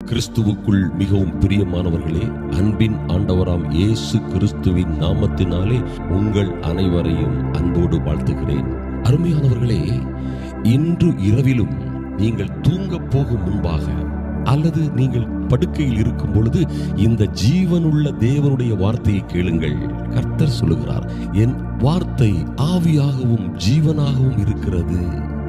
கிறிஸ்துவுக்குள் மிகவும் பிரியமானவர்களே, அன்பின் ஆண்டவராம் இயேசு கிறிஸ்துவின் நாமத்தினாலே உங்கள் அனைவரையும் அன்போடு வாழ்த்துகிறேன். அருமையானவர்களே, இன்று இரவிலும் நீங்கள் தூங்க போகும் முன்பாக அல்லது நீங்கள் படுக்கையில் இருக்கும் பொழுது இந்த ஜீவனுள்ள தேவனுடைய வார்த்தையை கேளுங்கள். கர்த்தர் சொல்லுகிறார், என் வார்த்தை ஆவியாகவும் ஜீவனாகவும் இருக்கிறது.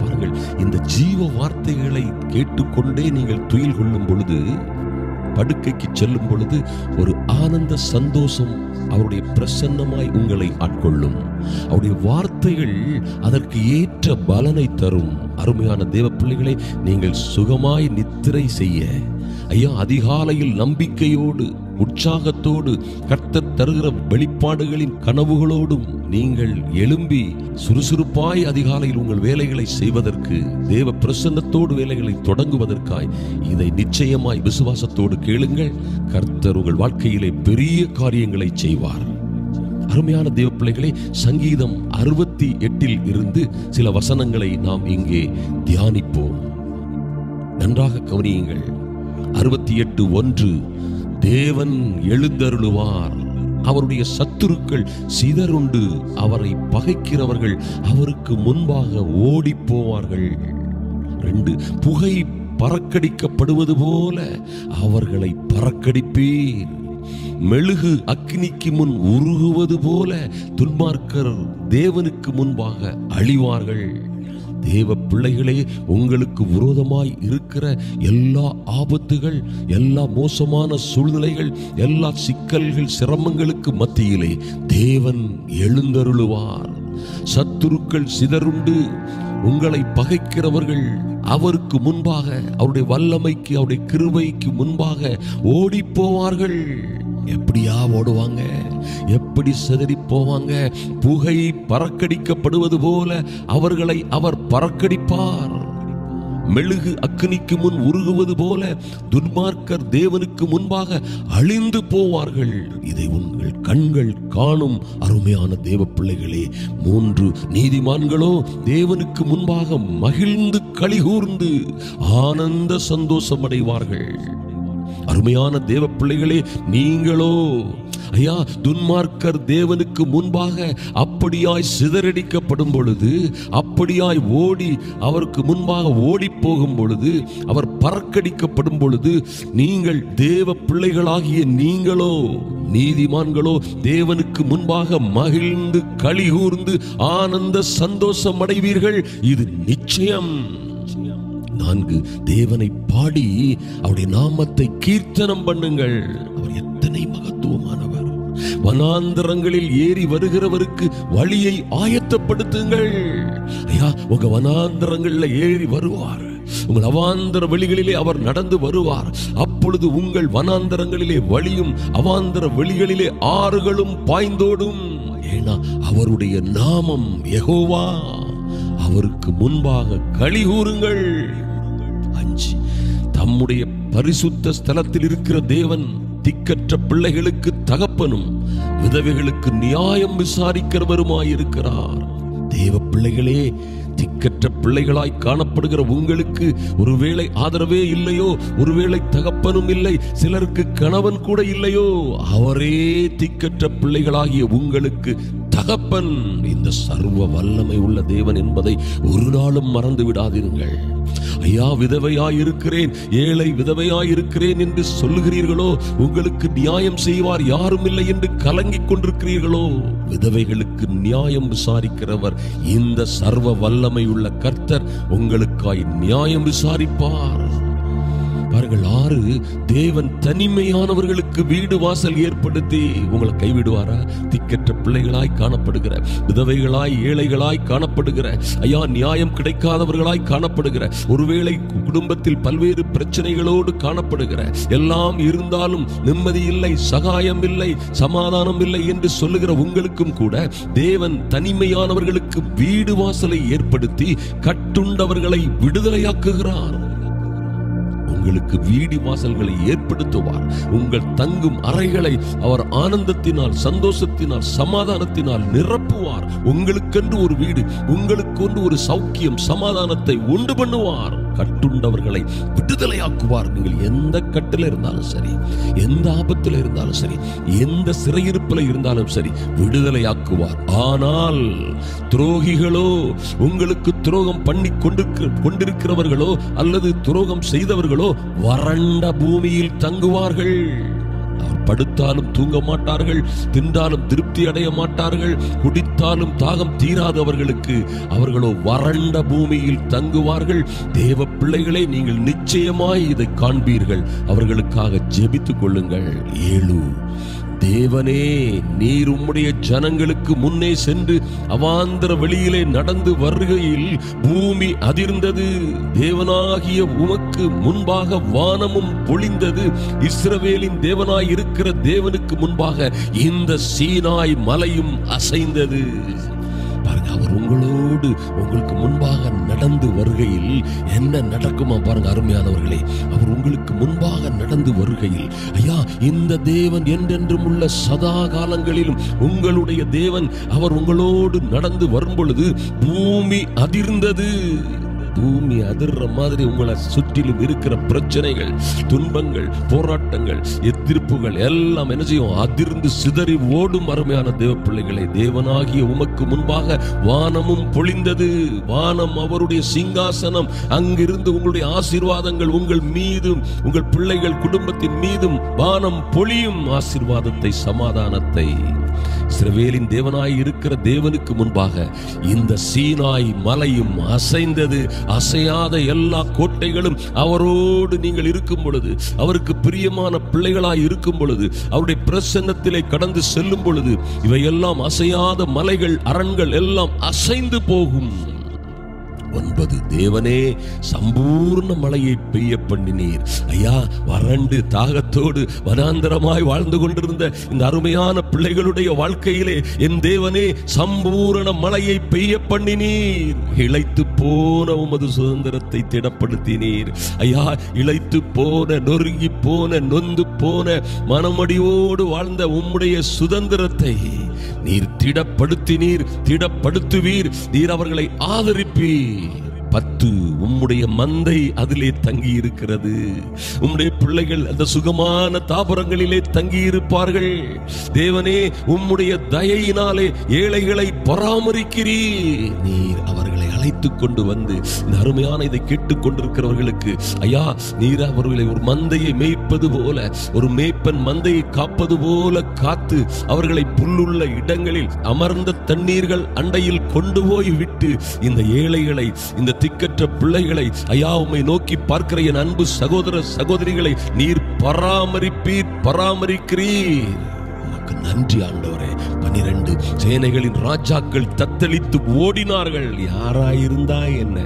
பாருங்கள், இந்த ஜீவ வார்த்தைகளை கேட்டுக்கொண்டே நீங்கள் துயில் கொள்ளும் பொழுது, படுக்கைக்கு செல்லும் பொழுது ஒரு ஆனந்த சந்தோஷம் அவருடைய பிரசன்னமாய் உங்களை ஆட்கொள்ளும். அவருடைய வார்த்தைகள் அதற்கு ஏற்ற பலனை தரும். அருமையான தேவ பிள்ளைகளை, நீங்கள் சுகமாய் நித்திரை செய்ய அதிகாலையில் நம்பிக்கையோடு உற்சாகத்தோடு கர்த்தர் தருகிற வெளிப்பாடுகளின் கனவுகளோடும் நீங்கள் எழும்பி சுறுசுறுப்பாய் அதிகாலையில் உங்கள் வேலைகளை செய்வதற்கு, தேவ பிரசன்னத்தோடு வேலைகளை தொடங்குவதற்காய் இதை நிச்சயமாய் விசுவாசத்தோடு கேளுங்கள். கர்த்தர் உங்கள் வாழ்க்கையிலே பெரிய காரியங்களை செய்வார். அருமையான தேவ பிள்ளைகளே, சங்கீதம் 68 இருந்து சில வசனங்களை நாம் இங்கே தியானிப்போம். நன்றாக கவனியுங்கள். 68:1, தேவன் எழுந்தருளுவார், அவருடைய சத்துருக்கள் சிதறுண்டு, அவரை பகைக்கிறவர்கள் அவருக்கு முன்பாக ஓடி போவார்கள். 2, புகை பறக்கடிக்கப்படுவது போல அவர்களை பறக்கடிப்பீர், மெழுகு அக்கினிக்கு முன் உருகுவது போல துன்மார்க்கர் தேவனுக்கு முன்பாக அழிவார்கள். தேவ பிள்ளைகளே, உங்களுக்கு விரோதமாய் இருக்கிற எல்லா ஆபத்துகள், எல்லா மோசமான சூழ்நிலைகள், எல்லா சிக்கல்கள், சிரமங்களுக்கு மத்தியிலே தேவன் எழுந்தருளுவார். சத்துருக்கள் சிதறுண்டு, உங்களை பகைக்கிறவர்கள் அவருக்கு முன்பாக, அவருடைய வல்லமைக்கு, அவருடைய கிருபைக்கு முன்பாக ஓடி போவார்கள். எப்படியா ஓடுவாங்க? எப்படி சிதறி போவாங்க? புகை பறக்கடிக்கப்படுவது போல அவர்களை அவர் பறக்கடிப்பார். மெழுகு அக்கினிக்கு முன் உருகுவது போல துன்மார்க்கர் தேவனுக்கு முன்பாக அழிந்து போவார்கள். இதை உங்கள் கண்கள் காணும். அருமையான தேவ பிள்ளைகளே, 3 நீதிமான்களோ தேவனுக்கு முன்பாக மகிழ்ந்து களிகூர்ந்து ஆனந்த சந்தோஷம் அடைவார்கள். அருமையான தேவ பிள்ளைகளே, நீங்களோ துன்மார்க்கர் தேவனுக்கு முன்பாக அப்படியாய் சிதறடிக்கப்படும் பொழுது, அப்படியாய் ஓடி அவருக்கு முன்பாக ஓடி போகும் பொழுது, அவர் பறக்கடிக்கப்படும் பொழுது, நீங்கள் தேவ பிள்ளைகளாகிய நீங்களோ நீதிமான்களோ தேவனுக்கு முன்பாக மகிழ்ந்து களிகூர்ந்து ஆனந்த சந்தோஷம் அடைவீர்கள். இது நிச்சயம். 4, தேவனை பாடி அவருடைய நாமத்தை கீர்த்தனம் பண்ணுங்கள். அவர் எத்தனை மகத்துவமானவர்! வனாந்தரங்களில் ஏறி வருகிறவருக்கு வழியை ஆயத்தப்படுத்துங்கள். உங்க வனாந்தரங்களில் ஏறி வருவார். உங்கள் அவாந்தர வெளிகளிலே அவர் நடந்து வருவார். அப்பொழுது உங்கள் வனாந்தரங்களிலே வழியும் அவாந்தர வெளிகளிலே ஆறுகளும் பாய்ந்தோடும். ஏன்னா அவருடைய நாமம் யெகோவா. அவருக்கு முன்பாக களிகூருங்கள். 5, தம்முடைய பரிசுத்த ஸ்தலத்தில் இருக்கிற தேவன் திக்கற்ற பிள்ளைகளுக்கு தகப்பனும் விதவைகளுக்கு நியாயம் விசாரிக்கிறவருமாயிருக்கிறார். தேவ பிள்ளைகளே, திக்கற்ற பிள்ளைகளாய் காணப்படுகிற உங்களுக்கு ஒருவேளை ஆதரவே இல்லையோ, ஒருவேளை தகப்பனும் இல்லை, சிலருக்கு கணவன் கூட இல்லையோ, அவரே திக்கற்ற பிள்ளைகளாகிய உங்களுக்கு தகப்பன். இந்த சர்வ வல்லமை உள்ள தேவன் என்பதை ஒரு நாளும் மறந்து விடாதீர்கள். விதவையாயிருக்கிறேன், ஏழை விதவையாயிருக்கிறேன் என்று சொல்லுகிறீர்களோ, உங்களுக்கு நியாயம் செய்வார் யாரும் இல்லை என்று கலங்கிக் கொண்டிருக்கிறீர்களோ, விதவைகளுக்கு நியாயம் விசாரிக்கிறவர் இந்த சர்வ வல்லமை உள்ள கர்த்தர் உங்களுக்காய் நியாயம் விசாரிப்பார். பாருங்கள். 6, தேவன் தனிமையானவர்களுக்கு வீடு வாசல் ஏற்படுத்தி உங்களை கைவிடுவாரா? திக்கற்ற பிள்ளைகளாய் காணப்படுகிற, விதவைகளாய், ஏழைகளாய் காணப்படுகிற, நியாயம் கிடைக்காதவர்களாய் காணப்படுகிற, ஒருவேளை குடும்பத்தில் பல்வேறு பிரச்சனைகளோடு காணப்படுகிற, எல்லாம் இருந்தாலும் நிம்மதி இல்லை, சகாயம் இல்லை, சமாதானம் இல்லை என்று சொல்லுகிற உங்களுக்கும் கூட தேவன் தனிமையானவர்களுக்கு வீடு வாசலை ஏற்படுத்தி கட்டுண்டவர்களை விடுதலையாக்குகிறார். உங்களுக்கு வீடு வாசல்களை ஏற்படுத்துவார். உங்கள் தங்கும் அறைகளை அவர் ஆனந்தத்தினால், சந்தோஷத்தினால், சமாதானத்தினால் நிரப்புவார். உங்களுக்கென்று ஒரு வீடு, உங்களுக்கென்று ஒரு சௌக்கியம், சமாதானத்தை உண்டு பண்ணுவார். கட்டுண்டவர்களை விடுதலையாக்குவார். நீங்கள் எந்த கட்டில இருந்தாலும் சரி, எந்த ஆபத்தில் இருந்தாலும் சரி, எந்த சிறையிருப்பில் இருந்தாலும் சரி, விடுதலையாக்குவார். ஆனால் துரோகிகளோ, உங்களுக்கு துரோகம் பண்ணி கொண்டிருக்கிறவர்களோ அல்லது துரோகம் செய்தவர்களோ வறண்ட பூமியில் தங்குவார்கள். அவர் படுத்தாலும் தூங்க மாட்டார்கள், தின்றாலும் திருப்தி அடைய மாட்டார்கள், குடித்தாலும் தாகம் தீராதவர்களுக்கு அவர்களோ வறண்ட பூமியில் தங்குவார்கள். தேவ பிள்ளைகளே, நீங்கள் நிச்சயமாய் இதை காண்பீர்கள். அவர்களுக்காக ஜெபித்துக் கொள்ளுங்கள். 7 தேவனே, நீர் உம்முடைய ஜனங்களுக்கு முன்னே சென்று அவாந்தர வெளியிலே நடந்து வருகையில் பூமி அதிர்ந்தது. தேவனாகிய உமக்கு முன்பாக வானமும் பொழிந்தது. இஸ்ரவேலின் தேவனாய் இருக்கிற தேவனுக்கு முன்பாக இந்த சீனாய் மலையும் அசைந்தது. பாருங்க, அவர் உங்களோடு உங்களுக்கு முன்பாக நடந்து வருகையில் என்ன நடக்குமா பாருங்க அருமையானவர்களே. அவர் உங்களுக்கு முன்பாக நடந்து வருகையில், ஐயா, இந்த தேவன் என்றென்றும் உள்ள சதா காலங்களிலும் உங்களுடைய தேவன், அவர் உங்களோடு நடந்து வரும் பொழுது பூமி அதிர்ந்தது. பூமி அதிர்ற மாதிரி உங்களை சுற்றிலும் இருக்கிற பிரச்சனைகள், துன்பங்கள், போராட்டங்கள், எதிர்ப்புகள் எல்லாம் என்ன செய்யும்? அதிர்ந்து சிதறி ஓடும். அருமையான தேவ பிள்ளைகளை, தேவனாகிய உமக்கு முன்பாக வானமும் பொழிந்தது. வானம் அவருடைய சிங்காசனம். அங்கிருந்து உங்களுடைய ஆசீர்வாதங்கள் உங்கள் மீதும் உங்கள் பிள்ளைகள் குடும்பத்தின் மீதும் வானம் பொழியும். ஆசீர்வாதத்தை, சமாதானத்தை. இஸ்ரவேலின் தேவனாய் இருக்கிற தேவனுக்கு முன்பாக இந்த சீனாய் மலையும் அசைந்தது. அசையாத எல்லா கோட்டைகளும் அவரோடு நீங்கள் இருக்கும் பொழுது, அவருக்கு பிரியமான பிள்ளைகளாய் இருக்கும் பொழுது, அவருடைய பிரசன்னத்திலே கடந்து செல்லும் பொழுது, இவையெல்லாம் அசையாத மலைகள், அரண்கள் எல்லாம் அசைந்து போகும். 9 தேவனே, சம்பூர்ண மழையை பெய்ய பண்ணினீர். ஐயா, வறண்டு தாகத்தோடு வனாந்தரமாய் வாழ்ந்து கொண்டிருந்த இந்த அருமையான பிள்ளைகளுடைய வாழ்க்கையிலே என் தேவனே சம்பூர்ண மழையை பெய்ய பண்ணினீர். இளைத்து போன உமது சுதந்திரத்தை திடப்படுத்தினீர். ஐயா, இளைத்து போன, நொறுங்கி போன, நொந்து போன, மனமடியோடு வாழ்ந்த உம்முடைய சுதந்திரத்தை நீர் திடப்படுத்தினீர், திடப்படுத்துவீர். நீர் அவர்களை ஆதரிப்பீர். 10 உம்முடைய மந்தை அதிலே தங்கி இருக்கிறது. உம்முடைய பிள்ளைகள் அந்த சுகமான தாபரங்களிலே தங்கி இருப்பார்கள். தேவனே, உம்முடைய தயையினாலே ஏழைகளை பராமரிக்கிறீர். நீர் அவர்களை அழைத்துக் கொண்டு வந்து இந்த அருமையான இதை கேட்டுக் கொண்டிருக்கிறவர்களுக்கு, ஐயா, நீர் அவர்களை ஒரு மந்தையை மேய்ப்பது போல, ஒரு மேய்ப்பன் மந்தையை காப்பது போல காத்து அவர்களை புல்லுள்ள இடங்களில் அமர்ந்த தண்ணீர்கள் அண்டையில் கொண்டு போய் விட்டு இந்த ஏழைகளை, இந்த திக்கற்ற பிள்ளைகளை, ஐயா, உம்மை நோக்கி பார்க்கிற என் அன்பு சகோதர சகோதரிகளை நீர் பராமரிப்பீர், பராமரிக்கிறீர். உமக்கு நன்றி ஆண்டவரே. 12 சேனைகளின் ராஜாக்கள் தத்தளித்து ஓடினார்கள். யாராயிருந்தா என்ன,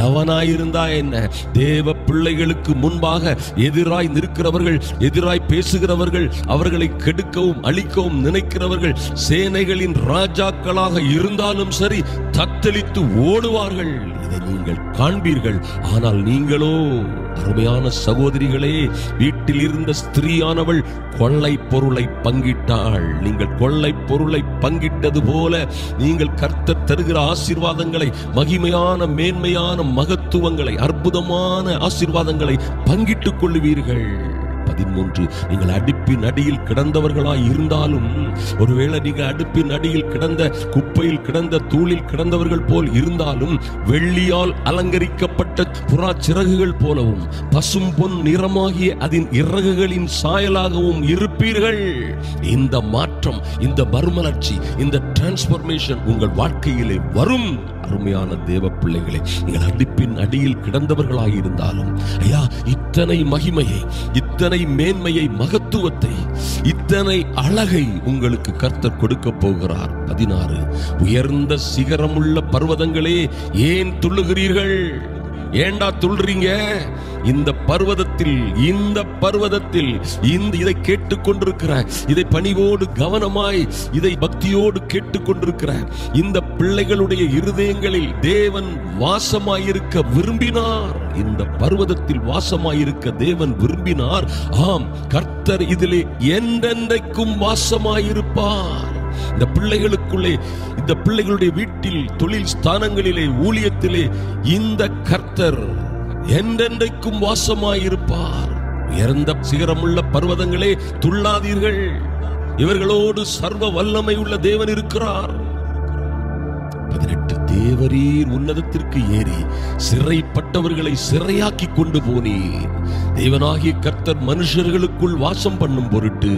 எவனாயிருந்தா என்ன, தேவ பிள்ளைகளுக்கு முன்பாக எதிராய் நிற்கிறவர்கள், எதிராய் பேசுகிறவர்கள், அவர்களை கெடுக்கவும் அழிக்கவும் நினைக்கிறவர்கள் சேனைகளின் ராஜாக்களாக இருந்தாலும் சரி தத்தளித்து ஓடுவார்கள். இதை நீங்கள் காண்பீர்கள். ஆனால் நீங்களோ, அருமையான சகோதரிகளே, வீட்டில் இருந்த ஸ்திரீயானவள் கொள்ளை பொருளை பங்கிட்டாள். நீங்கள் கொள்ளை பொருளை பங்கிட்டது போல நீங்கள் கர்த்தர் தருகிற ஆசீர்வாதங்களை, மகிமையான மேன்மையான மகத்துவங்களை, அற்புதமான ஆசீர்வாதங்களை பங்கிட்டுக் கொள்ளுவீர்கள். 13 நீங்கள் அடுப்பின் அடியில் கிடந்தவர்களாய் இருந்தாலும், ஒருவேளை நீங்கள் அடுப்பின் அடியில் கிடந்த, குப்பையில் கிடந்த, தூளில் கிடந்தவர்கள் போல் இருந்தாலும், வெள்ளியால் அலங்கரிக்கப்பட்ட புறா சிறகுகள் போலவும் பசும் பொன் நிறமாகிய அதன் இறகுகளின் சாயலாகவும் இருப்பீர்கள். இந்த மாற்றம், இந்த மறுமலர்ச்சி, இந்த டிரான்ஸ்பர்மேஷன் உங்கள் வாழ்க்கையிலே வரும். அருமையான தேவ பிள்ளைகளே, நீங்கள் அடுப்பின் அடியில் கிடந்தவர்களாய் இருந்தாலும், ஐயா, இத்தனை மகிமையை, இத்தனை மேன்மையை, மகத்துவத்தை, இத்தனை அழகை உங்களுக்கு கர்த்தர் கொடுக்க போகிறார். 16 உயர்ந்த சிகரமுள்ள பர்வதங்களே ஏன் துள்ளுகிறீர்கள்? ஏண்டா துள்றீங்க? இந்த பர்வதத்தில், இந்த பர்வதத்தில், இதை கேட்டுக்கொண்டிருக்கிற, இதை பணிவோடு கவனமாய், இதை பக்தியோடு கேட்டுக்கொண்டிருக்கிற இந்த பிள்ளைகளுடைய இருதயங்களில் தேவன் வாசமாயிருக்க விரும்பினார். இந்த பர்வதத்தில் வாசமாயிருக்க தேவன் விரும்பினார். ஆம், கர்த்தர் இதிலே என்றென்றைக்கும் வாசமாயிருப்பார். இந்த பிள்ளைகளுக்குள்ளே, இந்த பிள்ளைகளுடைய வீட்டில், தொழில் ஸ்தானங்களிலே, ஊழியத்திலே இந்த கர்த்தர், என்றென்றைக்கும் வாசமாயிருப்பார். உயர்ந்த சிகரமுள்ள பர்வதங்களே துள்ளாதீர்கள், இவர்களோடு சர்வ வல்லமை உள்ள தேவன் இருக்கிறார். 18 தேவரீர் உன்னதத்திற்கு ஏறி சிறைப்பட்டவர்களை சிறையாக்கி கொண்டு போனீர். தேவனாகிய கர்த்தர் மனுஷர்களுக்குள் வாசம் பண்ணும் பொருட்டு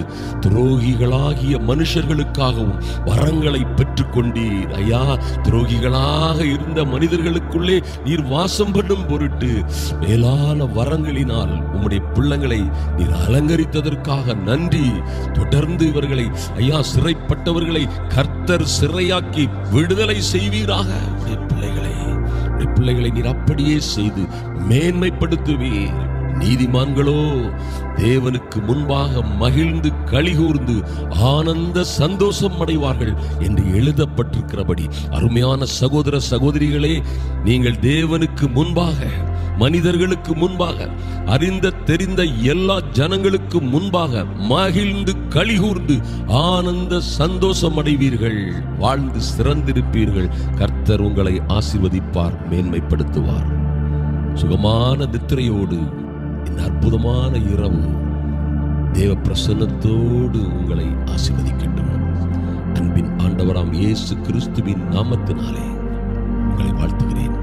துரோகிகளாகிய மனுஷர்களுக்காகவும் வரங்களை பெற்றுக் கொண்டீர். ஐயா, துரோகிகளாக இருந்த மனிதர்களுக்குள்ளே நீர் வாசம் பண்ணும் பொருட்டு மேலான வரங்களினால் உம்முடைய பிள்ளைகளை நீர் அலங்கரித்ததற்காக நன்றி. தொடர்ந்து இவர்களை ஐயா, சிறைப்பட்டவர்களை கர்த்தர் சிறையாக்கி விடுதலை செய்வீராக. பிள்ளைகளை நீர் அப்படியே செய்து மேன்மைப்படுத்துவீர். நீதிமான்களோ தேவனுக்கு முன்பாக மகிழ்ந்து களிகூர்ந்து ஆனந்த சந்தோஷம் அடைவார்கள் என்று எழுதப்பட்டிருக்கிறபடி, அருமையான சகோதர சகோதரிகளே, நீங்கள் தேவனுக்கு முன்பாக, மனிதர்களுக்கு முன்பாக, அறிந்த தெரிந்த எல்லா ஜனங்களுக்கு முன்பாக மகிழ்ந்து களிகூர்ந்து ஆனந்த சந்தோஷம் அடைவீர்கள். வாழ்ந்து சிறந்திருப்பீர்கள். கர்த்தர் உங்களை ஆசீர்வதிப்பார், மேன்மைப்படுத்துவார். சுகமான நித்திரையோடு இந்த அற்புதமான இரவு தேவ பிரசன்னத்தோடு உங்களை ஆசீர்வதிக்கட்டும். அன்பின் ஆண்டவராம் இயேசு கிறிஸ்துவின் நாமத்தினாலே உங்களை வாழ்த்துகிறேன்.